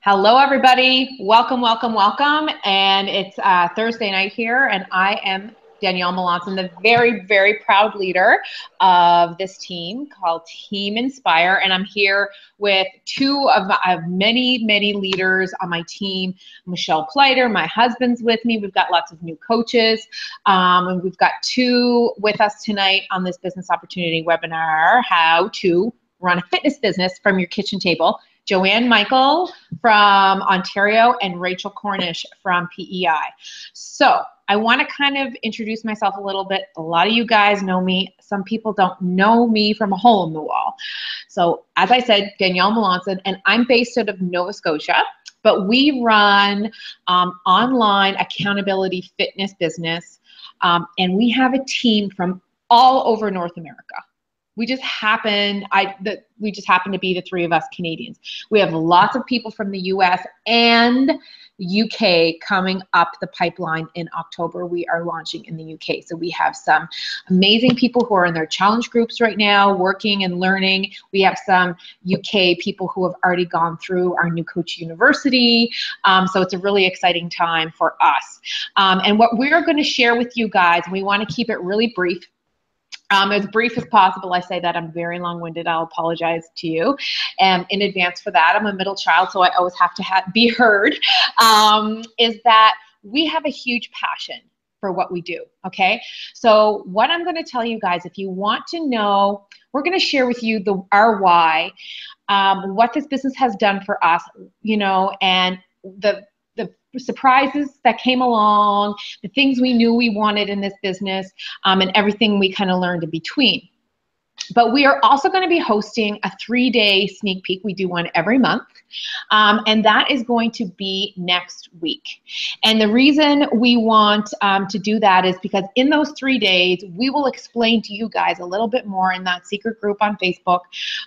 Hello, everybody. Welcome, welcome, welcome. And it's Thursday night here, and I am Danielle Melanson, the very, very proud leader of this team called Team Inspire. And I'm here with two of many, many leaders on my team. Michelle Pleiter, my husband's with me. We've got lots of new coaches. And we've got two with us tonight on this business opportunity webinar, how to run a fitness business from your kitchen table. Joanne Michael from Ontario and Rachel Cornish from PEI. So I want to kind of introduce myself a little bit. A lot of you guys know me. Some people don't know me from a hole in the wall. So as I said, Danielle Melanson, and I'm based out of Nova Scotia, but we run online accountability fitness business, and we have a team from all over North America. We just happen to be the three of us Canadians. We have lots of people from the US and UK coming up the pipeline in October. We are launching in the UK. So we have some amazing people who are in their challenge groups right now, working and learning. We have some UK people who have already gone through our New Coach University. So it's a really exciting time for us. And what we're going to share with you guys, we want to keep it really brief. As brief as possible. I say that I'm very long-winded. I'll apologize to you in advance for that. I'm a middle child, so I always have to be heard, is that we have a huge passion for what we do, okay? So what I'm going to tell you guys, if you want to know, we're going to share with you our why, what this business has done for us, you know, and the surprises that came along, the things we knew we wanted in this business, and everything we kind of learned in between. But we are also going to be hosting a 3-day sneak peek. We do one every month, and that is going to be next week. And the reason we want to do that is because in those 3 days, we will explain to you guys a little bit more in that secret group on Facebook,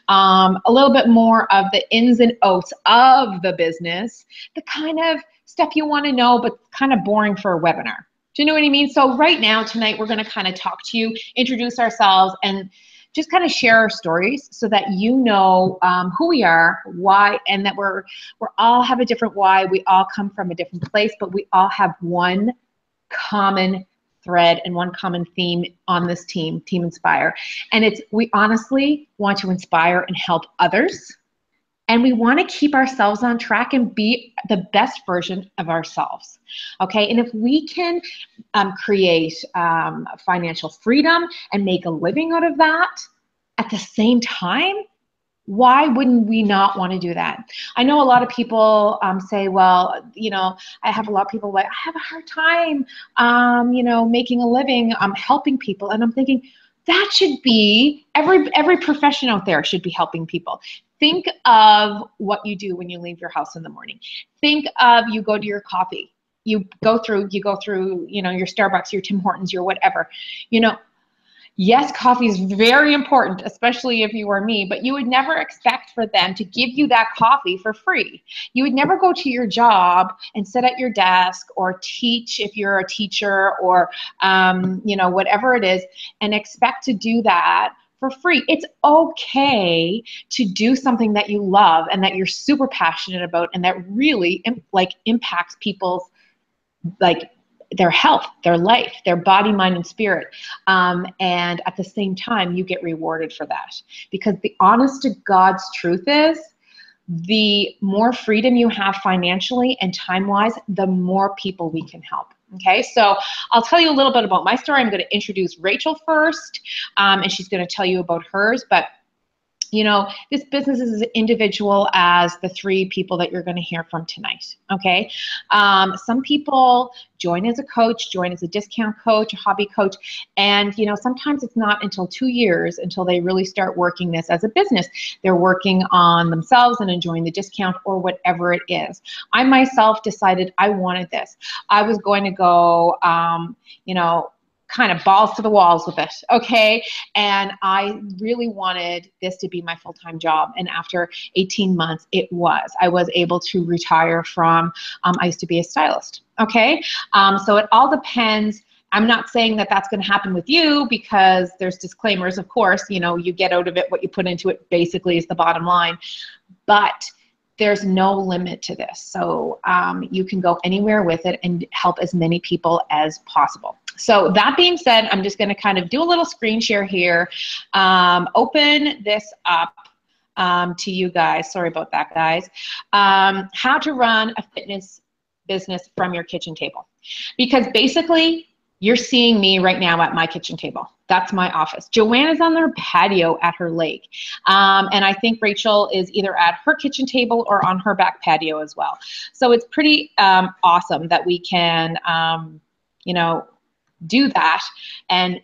a little bit more of the ins and outs of the business, the kind of stuff you want to know, but kind of boring for a webinar. Do you know what I mean? So right now, tonight, we're going to kind of talk to you, introduce ourselves, and just kind of share our stories so that you know who we are, why, and that we're all have a different why. We all come from a different place, but we all have one common thread and one common theme on this team, Team Inspire. And we honestly want to inspire and help others. And we want to keep ourselves on track and be the best version of ourselves, okay? And if we can create financial freedom and make a living out of that at the same time, why wouldn't we not want to do that? I know a lot of people say, well, you know, I have a lot of people like, I have a hard time, you know, making a living, helping people. And I'm thinking, that should be, every profession out there should be helping people. Think of what you do when you leave your house in the morning. Think of you go to your coffee. You go through, you know, your Starbucks, your Tim Hortons, your whatever. You know, yes, coffee is very important, especially if you are me, but you would never expect for them to give you that coffee for free. You would never go to your job and sit at your desk or teach if you're a teacher or, you know, whatever it is, and expect to do that for free. It's okay to do something that you love and that you're super passionate about and that really impacts people's their health, their life, their body, mind, and spirit. And at the same time, you get rewarded for that. Because the honest to God's truth is, the more freedom you have financially and time-wise, the more people we can help. Okay, so I'll tell you a little bit about my story. I'm going to introduce Rachel first, and she's going to tell you about hers. But you know, this business is as individual as the 3 people that you're going to hear from tonight, okay? Some people join as a coach, join as a discount coach, a hobby coach, and, you know, sometimes it's not until 2 years until they really start working this as a business. They're working on themselves and enjoying the discount or whatever it is. I myself decided I wanted this. I was going to go, you know, kind of balls to the walls with it, okay? And I really wanted this to be my full-time job. And after 18 months, it was. I was able to retire from, I used to be a stylist, okay? So it all depends. I'm not saying that that's going to happen with you because there's disclaimers, of course, you know, you get out of it what you put into it basically is the bottom line. But there's no limit to this. So you can go anywhere with it and help as many people as possible. So that being said, I'm just going to kind of do a little screen share here. Open this up to you guys. Sorry about that, guys. How to run a fitness business from your kitchen table. Because basically, you're seeing me right now at my kitchen table. That's my office. Joanne is on their patio at her lake. And I think Rachel is either at her kitchen table or on her back patio as well. So it's pretty awesome that we can, you know, do that. And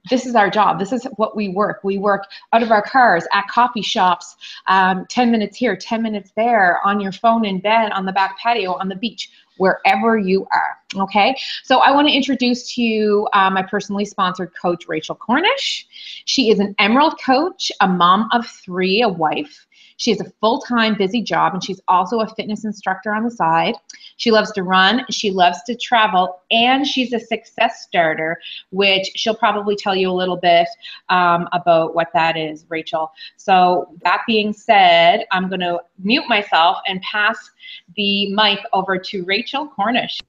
this is our job. This is what we work. We work out of our cars, at coffee shops, 10 minutes here, 10 minutes there, on your phone in bed, on the back patio, on the beach, wherever you are, okay? So I want to introduce to you my personally sponsored coach, Rachel Cornish. She is an Emerald coach, a mom of 3, a wife. She has a full-time busy job, and she's also a fitness instructor on the side. She loves to run, she loves to travel, and she's a success starter, which she'll probably tell you a little bit about what that is, Rachel. So that being said, I'm going to mute myself and pass the mic over to Rachel Cornish.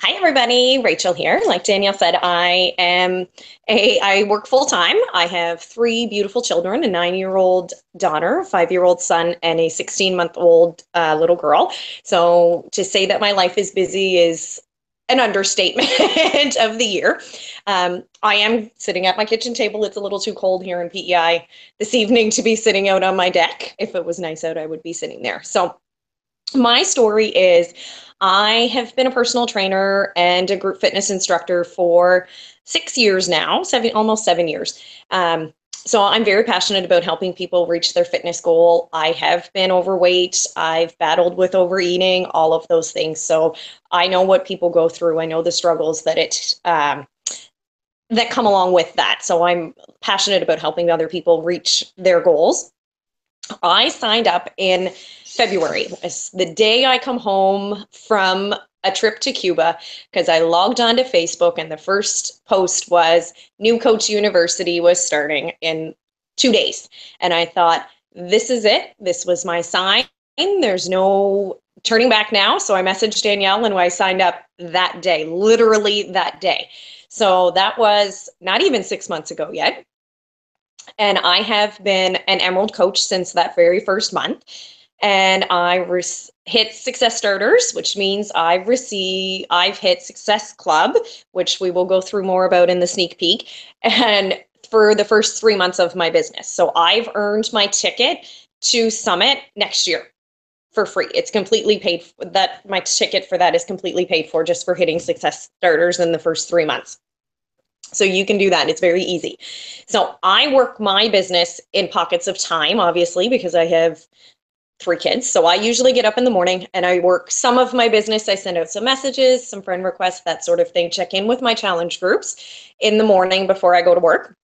Hi everybody, Rachel here. Like Danielle said, I work full time. I have 3 beautiful children, a 9-year-old daughter, a 5-year-old son, and a 16-month-old little girl. So to say that my life is busy is an understatement of the year. I am sitting at my kitchen table. It's a little too cold here in PEI this evening to be sitting out on my deck. If it was nice out, I would be sitting there. So my story is, I have been a personal trainer and a group fitness instructor for 6 years now, almost 7 years. So I'm very passionate about helping people reach their fitness goal. I have been overweight. I've battled with overeating, all of those things. So I know what people go through. I know the struggles that that come along with that. So I'm passionate about helping other people reach their goals. I signed up in February. It's the day I come home from a trip to Cuba, because I logged onto Facebook and the first post was New Coach University was starting in 2 days. And I thought, this is it. This was my sign. There's no turning back now. So I messaged Danielle and I signed up that day, literally that day. So that was not even 6 months ago yet. And I have been an Emerald coach since that very first month. And I hit Success Starters, which means I've hit Success Club, which we will go through more about in the sneak peek, and for the first 3 months of my business. So I've earned my ticket to Summit next year for free. It's completely paid for. My ticket for that is completely paid for just for hitting Success Starters in the first 3 months. So you can do that. It's very easy. So I work my business in pockets of time, obviously, because I have 3 kids. So I usually get up in the morning and I work some of my business. I send out some messages, some friend requests, that sort of thing. Check in with my challenge groups in the morning before I go to work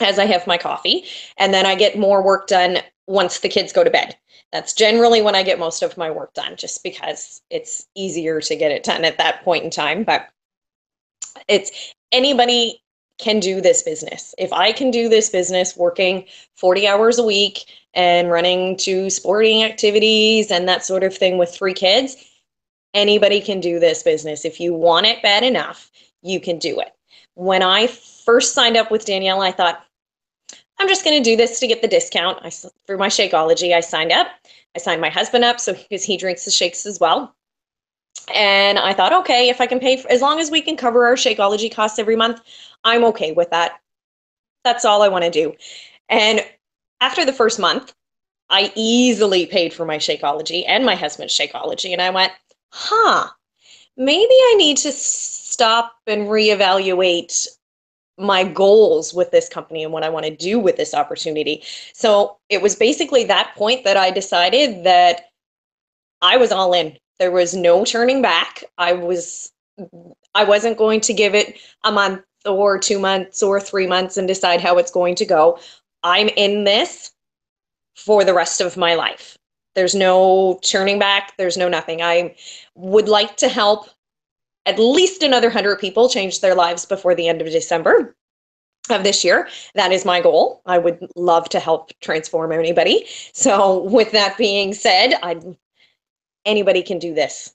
as I have my coffee. And then I get more work done once the kids go to bed. That's generally when I get most of my work done, just because it's easier to get it done at that point in time. But anybody can do this business. If I can do this business working 40 hours a week and running 2 sporting activities and that sort of thing with 3 kids, anybody can do this business. If you want it bad enough, you can do it. When I first signed up with Danielle, I thought, I'm just going to do this to get the discount. For my Shakeology, I signed up. I signed my husband up because he drinks the shakes as well. And I thought, okay, if I can pay, as long as we can cover our Shakeology costs every month, I'm okay with that. That's all I want to do. And after the first month, I easily paid for my Shakeology and my husband's Shakeology. And I went, maybe I need to stop and reevaluate my goals with this company and what I want to do with this opportunity. So it was basically that point that I decided that I was all in. There was no turning back. I wasn't going to give it a month or 2 months or 3 months and decide how it's going to go. I'm in this for the rest of my life. There's no turning back. There's no nothing. I would like to help at least another 100 people change their lives before the end of December. of this year. That is my goal. I would love to help transform anybody. So with that being said, anybody can do this.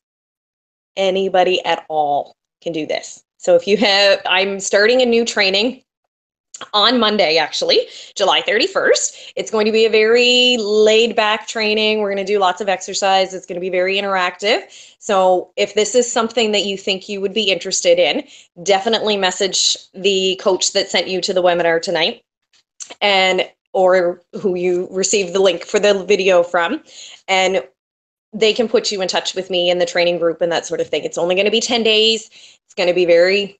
Anybody at all can do this. So if you have, I'm starting a new training on Monday, actually, July 31st. It's going to be a very laid back training. We're going to do lots of exercise. It's going to be very interactive. So if this is something that you think you would be interested in, definitely message the coach that sent you to the webinar tonight, and or who you received the link for the video from, and they can put you in touch with me in the training group and that sort of thing. It's only going to be 10 days. It's going to be very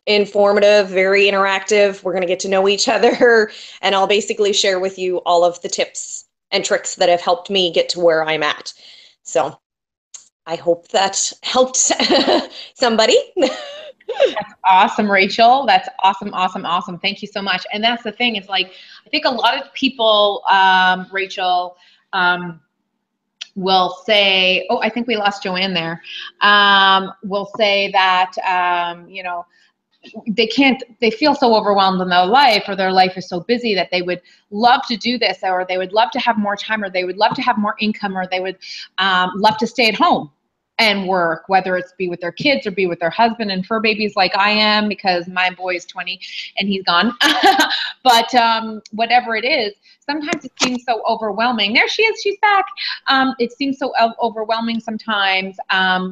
informative, very interactive. We're going to get to know each other, and I'll basically share with you all of the tips and tricks that have helped me get to where I'm at. So I hope that helped somebody. That's awesome, Rachel. That's awesome, awesome, awesome. Thank you so much. And that's the thing. It's like, I think a lot of people, Rachel, will say, oh, I think we lost Joanne there, will say that, you know, they feel so overwhelmed in their life, or their life is so busy that they would love to do this, or they would love to have more time, or they would love to have more income, or they would love to stay at home and work, whether it's be with their kids or be with their husband and fur babies like I am, because my boy is 20 and he's gone. But whatever it is, sometimes it seems so overwhelming. There she is, she's back. It seems so overwhelming sometimes.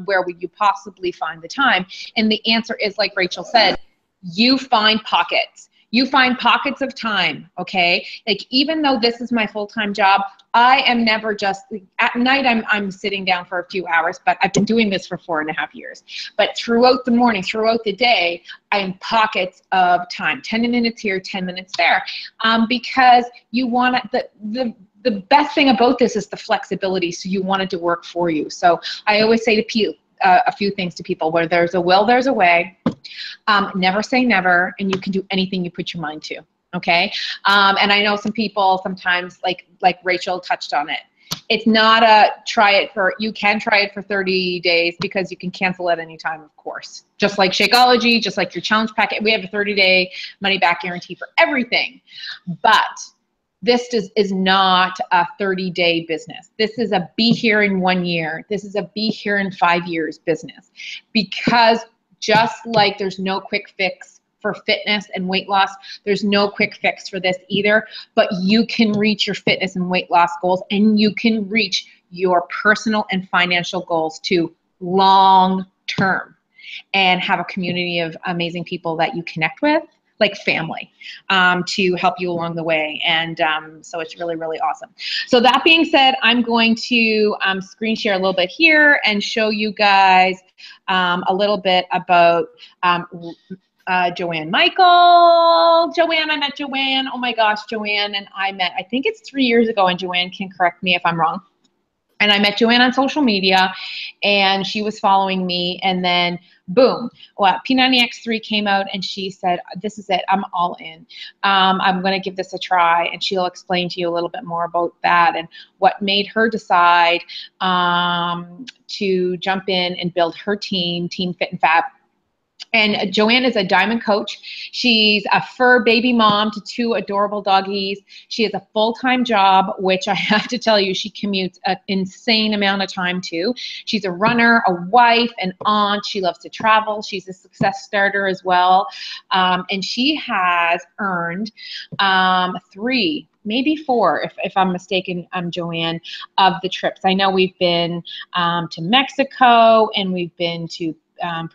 Where would you possibly find the time? And the answer is, like Rachel said, you find pockets. You find pockets of time, okay? Like, even though this is my full-time job, I am never just, at night I'm sitting down for a few hours, but I've been doing this for 4.5 years. But throughout the morning, throughout the day, I'm pockets of time, 10 minutes here, 10 minutes there, because you want the best thing about this is the flexibility, so you want it to work for you. So I always say to people, a few things to people: where there's a will, there's a way. Never say never, and you can do anything you put your mind to. Okay. And I know some people sometimes, like Rachel touched on it. It's not you can try it for 30 days because you can cancel at any time, of course. Just like Shakeology, just like your challenge packet, we have a 30-day money back guarantee for everything. But this is not a 30-day business. This is a be here in 1 year. This is a be here in 5 years business. Because just like there's no quick fix for fitness and weight loss, there's no quick fix for this either. But you can reach your fitness and weight loss goals, and you can reach your personal and financial goals too, long term, and have a community of amazing people that you connect with, like family, to help you along the way. And so it's really, really awesome. So that being said, I'm going to screen share a little bit here and show you guys a little bit about Joanne Michael. Joanne, I met Joanne. Oh my gosh, Joanne and I met, I think it's 3 years ago, and Joanne can correct me if I'm wrong. And I met Joanne on social media, and she was following me, and then boom, well, P90X3 came out, and she said, this is it, I'm all in. I'm going to give this a try, and she'll explain to you a little bit more about that and what made her decide to jump in and build her team, Team Fit and Fab. And Joanne is a diamond coach. She's a fur baby mom to 2 adorable doggies. She has a full-time job, which I have to tell you, she commutes an insane amount of time to. She's a runner, a wife, an aunt. She loves to travel. She's a success starter as well. And she has earned 3, maybe 4, if I'm mistaken, Joanne, of the trips. I know we've been to Mexico, and we've been to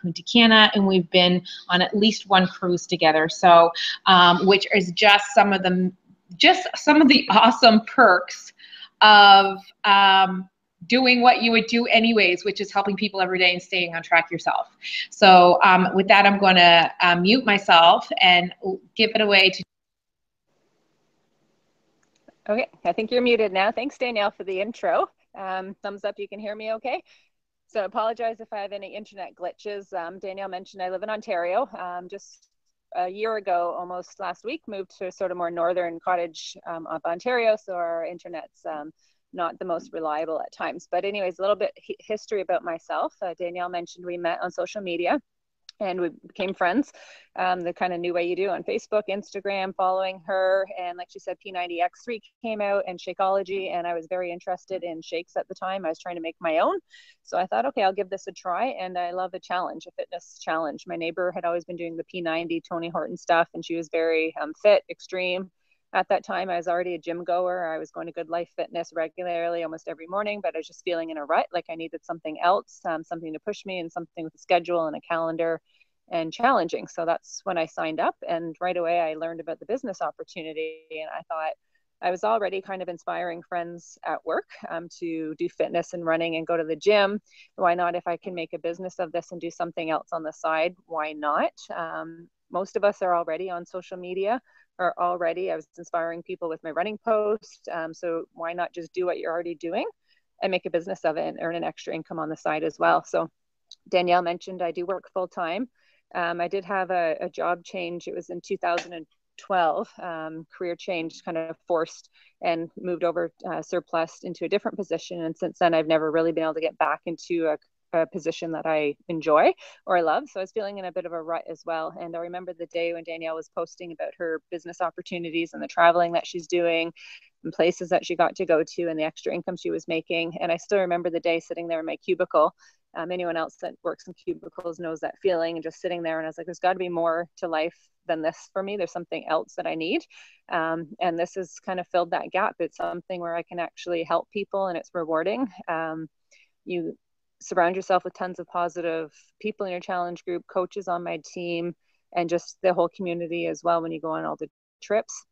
Punta Cana, and we've been on at least 1 cruise together. So, which is just some of the awesome perks of doing what you would do anyways, which is helping people every day and staying on track yourself. So, with that, I'm going to mute myself and give it away to. Okay, I think you're muted now. Thanks, Danielle, for the intro. Thumbs up, you can hear me okay? So I apologize if I have any internet glitches. Danielle mentioned I live in Ontario. Just a year ago, almost last week, moved to sort of more northern cottage of Ontario, so our internet's not the most reliable at times. But anyways, a little bit history about myself. Danielle mentioned we met on social media. and we became friends the kind of new way you do on Facebook, Instagram, following her. And like she said, P90X3 came out and Shakeology, and I was very interested in shakes at the time. I was trying to make my own. So I thought, okay, I'll give this a try. And I love a challenge, a fitness challenge. My neighbor had always been doing the P90 Tony Horton stuff, and she was very fit, extreme. At that time, I was already a gym goer. I was going to Good Life Fitness regularly, almost every morning, but I was just feeling in a rut, like I needed something else, something to push me, and something with a schedule and a calendar and challenging. So that's when I signed up, and right away I learned about the business opportunity, and I thought, I was already kind of inspiring friends at work to do fitness and running and go to the gym. Why not, if I can make a business of this and do something else on the side, why not? Most of us are already on social media, or already I was inspiring people with my running post. So why not just do what you're already doing and make a business of it and earn an extra income on the side as well? So Danielle mentioned I do work full time. I did have a job change. It was in 2012, career change, kind of forced, and moved over surplus into a different position. And since then, I've never really been able to get back into a position that I enjoy or I love. So I was feeling in a bit of a rut as well. And I remember the day when Danielle was posting about her business opportunities and the traveling that she's doing and places that she got to go to and the extra income she was making. And I still remember the day sitting there in my cubicle. Anyone else that works in cubicles knows that feeling, and just sitting there. And I was like, there's got to be more to life than this for me. There's something else that I need. And this has kind of filled that gap. It's something where I can actually help people, and it's rewarding. You surround yourself with tons of positive people in your challenge group, coaches on my team, and just the whole community as well when you go on all the trips.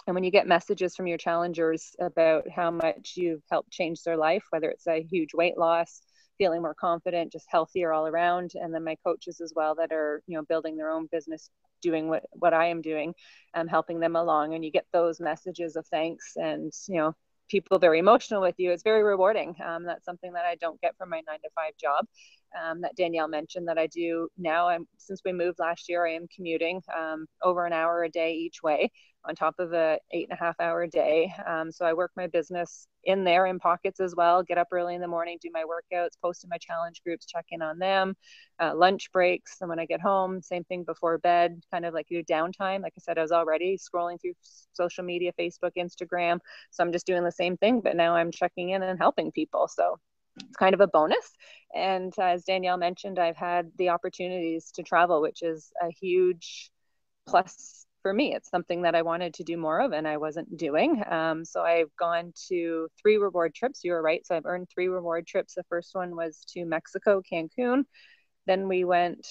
And when you get messages from your challengers about how much you've helped change their life, whether it's a huge weight loss, feeling more confident, just healthier all around. And then my coaches as well that are, building their own business, doing what I am doing, helping them along. And you get those messages of thanks and, people very emotional with you. It's very rewarding. That's something that I don't get from my 9-to-5 job. That Danielle mentioned that I do now. Since we moved last year, I am commuting over an hour a day each way, on top of a 8.5-hour day. So I work my business in there in pockets as well, get up early in the morning, do my workouts, post in my challenge groups, check in on them, lunch breaks. And when I get home, same thing before bed, kind of like your downtime. Like I said, I was already scrolling through social media, Facebook, Instagram. So I'm just doing the same thing, but now I'm checking in and helping people. So it's kind of a bonus. And as Danielle mentioned, I've had the opportunities to travel, which is a huge plus for me. It's something that I wanted to do more of and I wasn't doing. So I've gone to 3 reward trips. You were right. So I've earned 3 reward trips. The first one was to Mexico, Cancun. Then we went,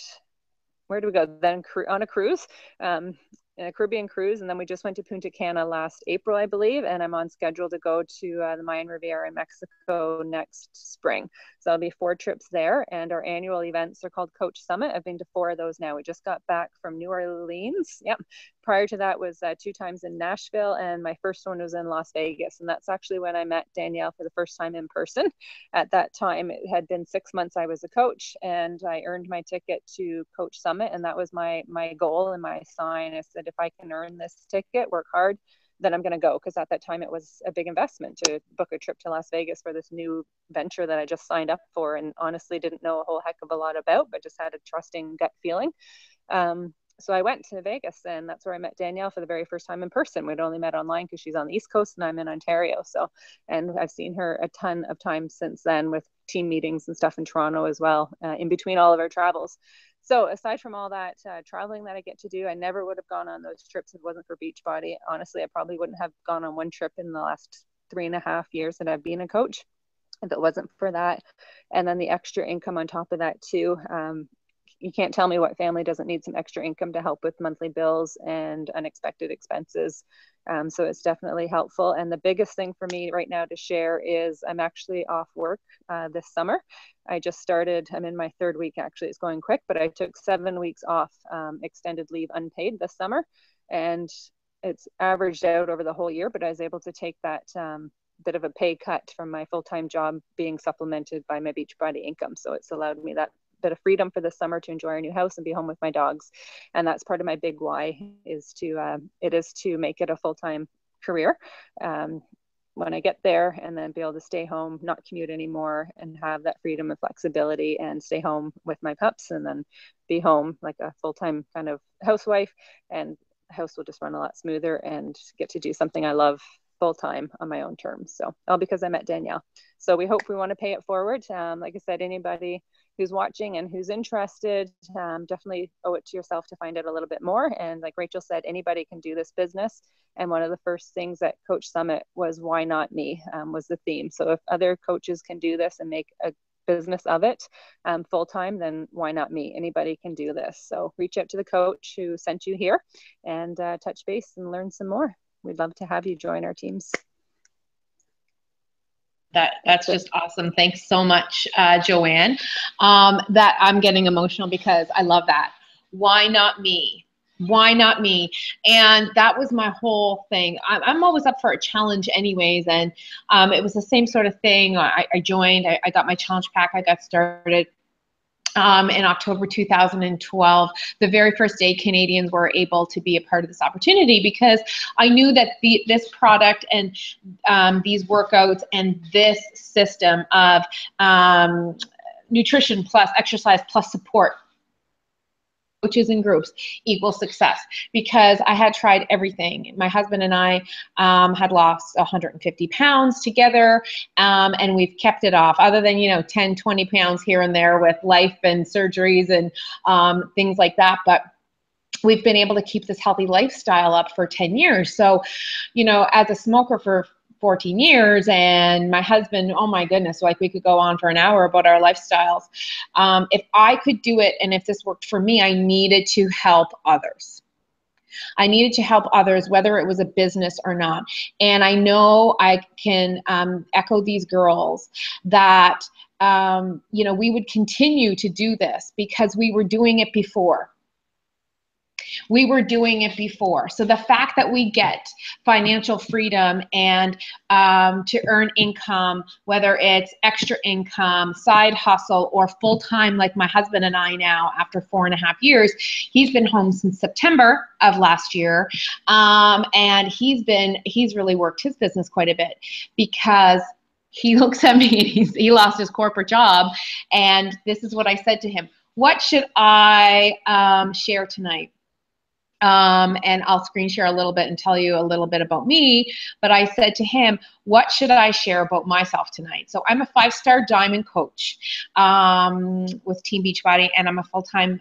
where did we go? Then on a cruise, a Caribbean cruise. And then we just went to Punta Cana last April, I believe. And I'm on schedule to go to the Mayan Riviera in Mexico next spring. So that'll be 4 trips there. And our annual events are called Coach Summit. I've been to 4 of those now. We just got back from New Orleans. Yep. Prior to that was 2 times in Nashville. And my first one was in Las Vegas. And that's actually when I met Danielle for the first time in person. At that time, it had been 6 months I was a coach, and I earned my ticket to Coach Summit. And that was my goal and my sign. I said, if I can earn this ticket, work hard, then I'm going to go. Because at that time, it was a big investment to book a trip to Las Vegas for this new venture that I just signed up for and honestly didn't know a whole heck of a lot about, but just had a trusting gut feeling. So I went to Vegas, and that's where I met Danielle for the very first time in person. We'd only met online because she's on the East Coast and I'm in Ontario. So, and I've seen her a ton of times since then with team meetings and stuff in Toronto as well, in between all of our travels. So aside from all that traveling that I get to do, I never would have gone on those trips if it wasn't for Beachbody. Honestly, I probably wouldn't have gone on one trip in the last 3.5 years that I've been a coach if it wasn't for that. And then the extra income on top of that too. You can't tell me what family doesn't need some extra income to help with monthly bills and unexpected expenses. So it's definitely helpful. And the biggest thing for me right now to share is I'm actually off work this summer. I just started, I'm in my 3rd week, actually. It's going quick, but I took 7 weeks off extended leave unpaid this summer. And it's averaged out over the whole year, but I was able to take that bit of a pay cut from my full-time job being supplemented by my Beachbody income. So it's allowed me that bit of freedom for the summer to enjoy our new house and be home with my dogs. And that's part of my big why is to make it a full-time career. when I get there, and then be able to stay home, not commute anymore, and have that freedom and flexibility, and stay home with my pups, and then be home like a full-time kind of housewife, and the house will just run a lot smoother, and get to do something I love full-time on my own terms. So all because I met Danielle. So we hope we want to pay it forward. Like I said, anybody who's watching and who's interested, definitely owe it to yourself to find out a little bit more. And like Rachel said, anybody can do this business. And one of the first things at Coach Summit was, why not me, was the theme. So if other coaches can do this and make a business of it full-time, then why not me? Anybody can do this. So reach out to the coach who sent you here, and touch base and learn some more. We'd love to have you join our teams. That's just awesome. Thanks so much, Joanne. That I'm getting emotional because I love that. Why not me? Why not me? And that was my whole thing. I'm always up for a challenge anyways. And it was the same sort of thing. I joined, I got my challenge pack. I got started in October 2012, the very first day Canadians were able to be a part of this opportunity, because I knew that this product and these workouts and this system of nutrition plus exercise plus support, coaches and groups, equals success, because I had tried everything. My husband and I had lost 150 pounds together, and we've kept it off, other than, 10, 20 pounds here and there with life and surgeries and things like that. But we've been able to keep this healthy lifestyle up for 10 years. So, as a smoker for 14 years, and my husband, oh my goodness, like we could go on for an hour about our lifestyles. If I could do it, and if this worked for me, I needed to help others. I needed to help others, whether it was a business or not. And I know I can echo these girls that, we would continue to do this because we were doing it before. We were doing it before. So the fact that we get financial freedom and to earn income, whether it's extra income, side hustle, or full-time, like my husband and I now, after 4.5 years, he's been home since September of last year. And he's really worked his business quite a bit, because he looks at me and he lost his corporate job. And this is what I said to him: what should I share tonight? And I'll screen share a little bit and tell you a little bit about me. But I said to him, what should I share about myself tonight? So I'm a 5-star diamond coach with Team Beachbody, and I'm a full-time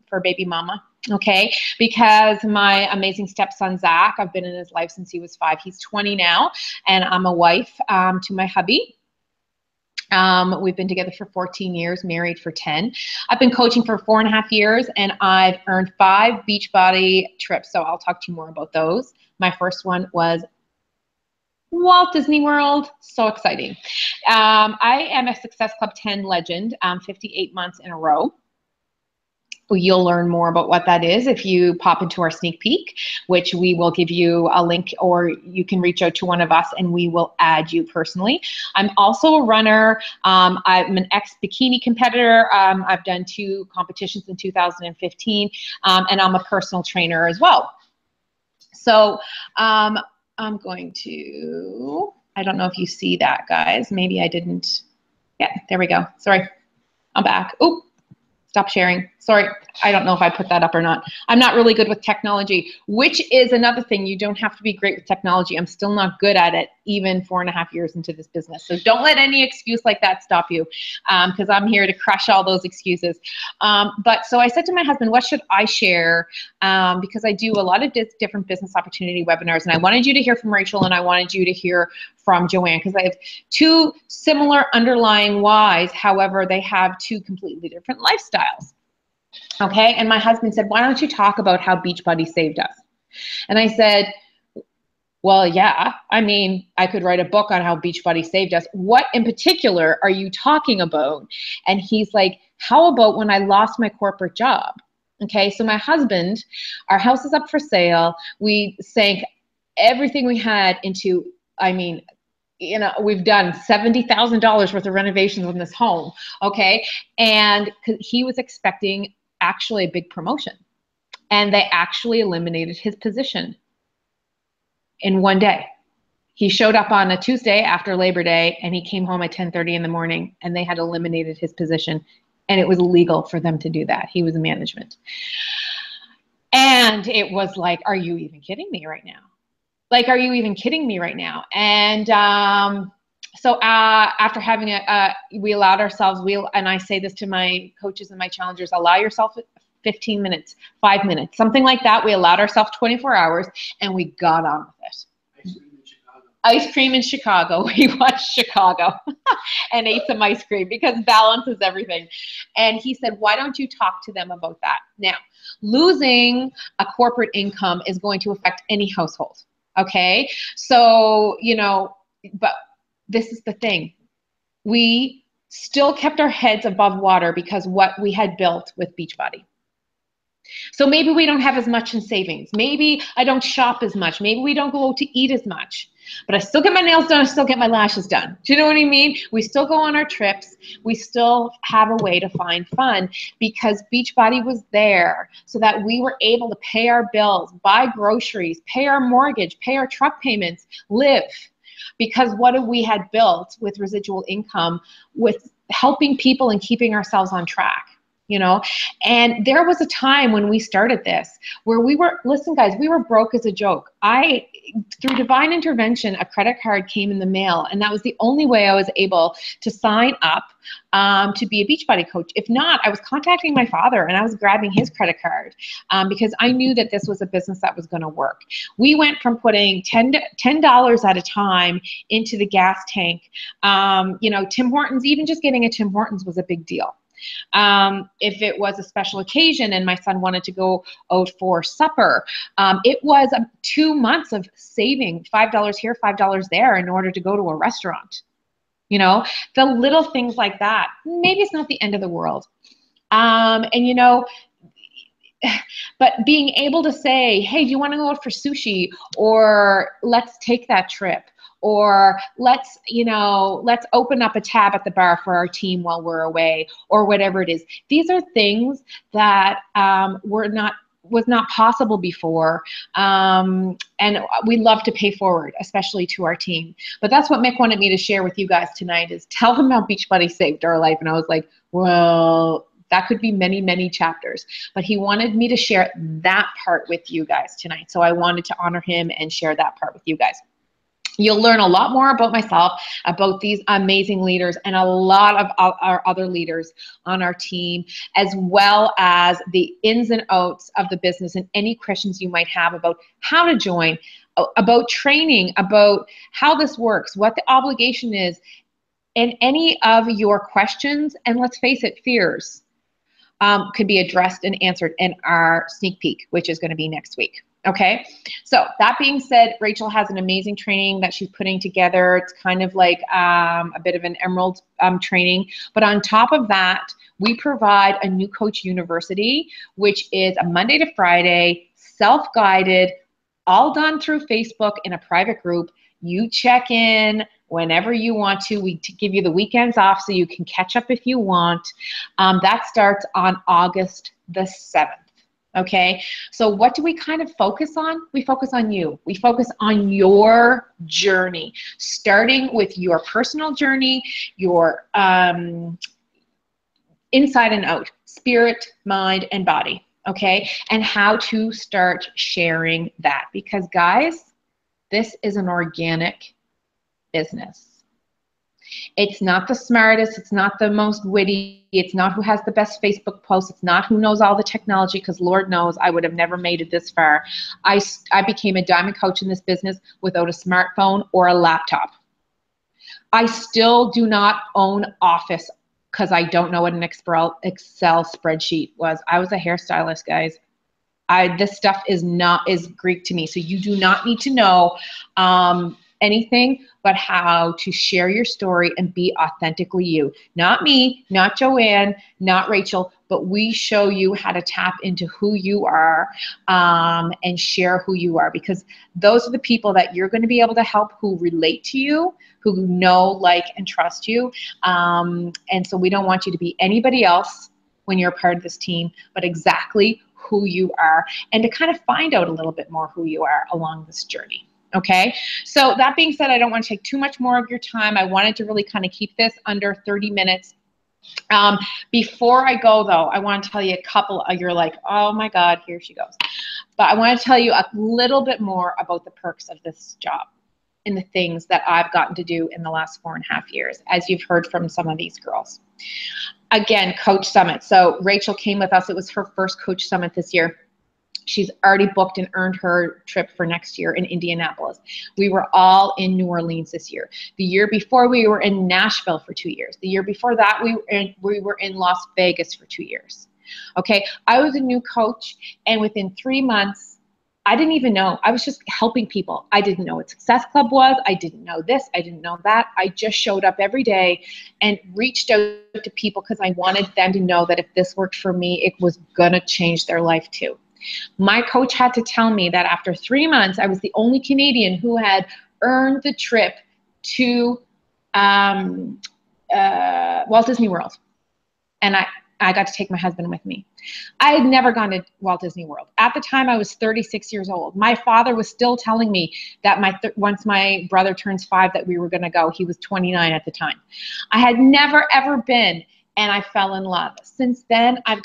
for baby mama. Okay, because my amazing stepson, Zach, I've been in his life since he was 5. He's 20 now, and I'm a wife to my hubby. We've been together for 14 years, married for 10. I've been coaching for 4.5 years, and I've earned 5 Beachbody trips. So I'll talk to you more about those. My first one was Walt Disney World. So exciting. I am a Success Club 10 legend, 58 months in a row. You'll learn more about what that is if you pop into our sneak peek, which we will give you a link, or you can reach out to one of us and we will add you personally. I'm also a runner. I'm an ex-bikini competitor. I've done 2 competitions in 2015, and I'm a personal trainer as well. So I'm going to, I don't know if you see that, guys. Maybe I didn't. Yeah, there we go. Sorry, I'm back. Oop. Stop sharing. Sorry, I don't know if I put that up or not. I'm not really good with technology, which is another thing. You don't have to be great with technology. I'm still not good at it, even 4.5 years into this business. So don't let any excuse like that stop you, because I'm here to crush all those excuses. But so I said to my husband, what should I share? Because I do a lot of different business opportunity webinars, and I wanted you to hear from Rachel, and I wanted you to hear from Joanne, because I have 2 similar underlying whys. However, they have 2 completely different lifestyles. Okay, and my husband said, why don't you talk about how Beachbody saved us? And I said, well, yeah, I mean, I could write a book on how Beachbody saved us. What in particular are you talking about? And he's like, how about when I lost my corporate job? Okay, so my husband, our house is up for sale. We sank everything we had into, I mean, we've done $70,000 worth of renovations on this home, okay? And he was expecting actually a big promotion, and they actually eliminated his position in one day. He showed up on a Tuesday after Labor Day, and he came home at 10:30 in the morning, and they had eliminated his position, and it was illegal for them to do that. He was in management. And it was like, are you even kidding me right now? Like, are you even kidding me right now? And so after having we allowed ourselves, and I say this to my coaches and my challengers, allow yourself 15 minutes, 5 minutes, something like that. We allowed ourselves 24 hours, and we got on with it. Ice cream in Chicago. We watched Chicago and ate some ice cream because balance is everything. And he said, why don't you talk to them about that? Now, losing a corporate income is going to affect any household. Okay. So, you know, but this is the thing. We still kept our heads above water because what we had built with Beachbody. So maybe we don't have as much in savings. Maybe I don't shop as much. Maybe we don't go out to eat as much. But I still get my nails done. I still get my lashes done. Do you know what I mean? We still go on our trips. We still have a way to find fun because Beachbody was there so that we were able to pay our bills, buy groceries, pay our mortgage, pay our truck payments, live. Because what we had built with residual income, with helping people and keeping ourselves on track. You know, and there was a time when we started this where we were, listen guys, we were broke as a joke. Through divine intervention, a credit card came in the mail, and that was the only way I was able to sign up to be a Beachbody coach. If not, I was contacting my father and I was grabbing his credit card because I knew that this was a business that was going to work. We went from putting $10 at a time into the gas tank. You know, Tim Hortons, even just getting a Tim Hortons was a big deal. If it was a special occasion and my son wanted to go out for supper, it was 2 months of saving $5 here, $5 there in order to go to a restaurant. You know, the little things like that. Maybe it's not the end of the world. And you know, but being able to say, hey, do you want to go out for sushi? Or let's take that trip. Or let's open up a tab at the bar for our team while we're away, or whatever it is. These are things that was not possible before. And we love to pay forward, especially to our team. But that's what Mick wanted me to share with you guys tonight, is tell them how Beachbody saved our life. And I was like, well, that could be many, many chapters. But he wanted me to share that part with you guys tonight. So I wanted to honor him and share that part with you guys. You'll learn a lot more about myself, about these amazing leaders, and a lot of our other leaders on our team, as well as the ins and outs of the business and any questions you might have about how to join, about training, about how this works, what the obligation is, and any of your questions, and let's face it, fears, could be addressed and answered in our sneak peek, which is going to be next week. Okay, so that being said, Rachel has an amazing training that she's putting together. It's kind of like a bit of an emerald training. But on top of that, we provide a new coach university, which is a Monday to Friday, self-guided, all done through Facebook in a private group. You check in whenever you want to. We give you the weekends off so you can catch up if you want. That starts on August the 7th. Okay, so what do we kind of focus on? We focus on you. We focus on your journey, starting with your personal journey, your inside and out, spirit, mind, and body, okay? And how to start sharing that. Because guys, this is an organic business. It's not the smartest, it's not the most witty, it's not who has the best Facebook post, it's not who knows all the technology, because Lord knows I would have never made it this far. I became a diamond coach in this business without a smartphone or a laptop. I still do not own Office because I don't know what an Excel spreadsheet was. I was a hairstylist, guys. This stuff is Greek to me, so you do not need to know anything but how to share your story and be authentically you. Not me, not Joanne, not Rachel, but we show you how to tap into who you are and share who you are, because those are the people that you're going to be able to help, who relate to you, who know, like, and trust you. And so we don't want you to be anybody else when you're a part of this team, but exactly who you are, and to kind of find out a little bit more who you are along this journey. Okay, so that being said, I don't want to take too much more of your time. I wanted to really kind of keep this under 30 minutes. Before I go though, I want to tell you a couple, you're like, oh my God, here she goes. But I want to tell you a little bit more about the perks of this job and the things that I've gotten to do in the last 4.5 years, as you've heard from some of these girls. Again, Coach Summit. So Rachel came with us. It was her first Coach Summit this year. She's already booked and earned her trip for next year in Indianapolis. We were all in New Orleans this year. The year before, we were in Nashville for 2 years. The year before that, we were in Las Vegas for 2 years. Okay, I was a new coach, and within 3 months, I didn't even know. I was just helping people. I didn't know what Success Club was. I didn't know this. I didn't know that. I just showed up every day and reached out to people because I wanted them to know that if this worked for me, it was going to change their life too. My coach had to tell me that after 3 months, I was the only Canadian who had earned the trip to Walt Disney World. And I got to take my husband with me. I had never gone to Walt Disney World. At the time, I was 36 years old. My father was still telling me that once my brother turns 5 that we were going to go. He was 29 at the time. I had never, ever been, and I fell in love. Since then, I've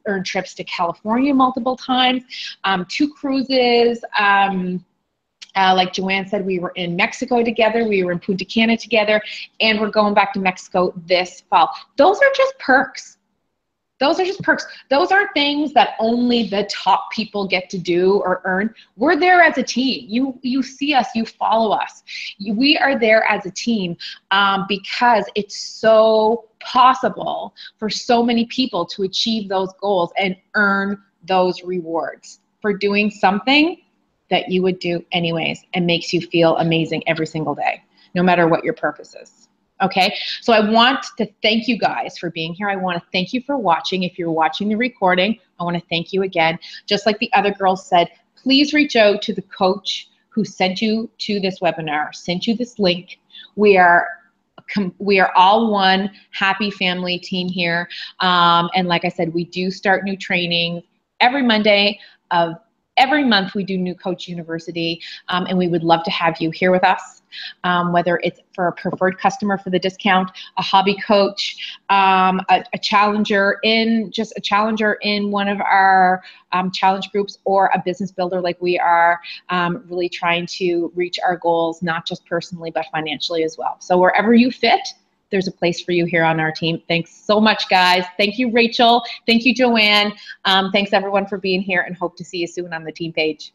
earned trips to California multiple times, 2 cruises. Like Joanne said, we were in Mexico together. We were in Punta Cana together, and we're going back to Mexico this fall. Those are just perks. Those are just perks. Those aren't things that only the top people get to do or earn. We're there as a team. You see us, you follow us. We are there as a team because it's so possible for so many people to achieve those goals and earn those rewards for doing something that you would do anyways and makes you feel amazing every single day, no matter what your purpose is. Okay, so I want to thank you guys for being here. I want to thank you for watching. If you're watching the recording, I want to thank you again. Just like the other girls said, please reach out to the coach who sent you to this webinar, sent you this link. We are all one happy family team here. And like I said, we do start new training every Monday of every month. We do New Coach University, and we would love to have you here with us, whether it's for a preferred customer for the discount, a hobby coach, a challenger in one of our challenge groups, or a business builder like we are, really trying to reach our goals, not just personally, but financially as well. So wherever you fit, there's a place for you here on our team. Thanks so much, guys. Thank you, Rachel. Thank you, Joanne. Thanks, everyone, for being here, and hope to see you soon on the team page.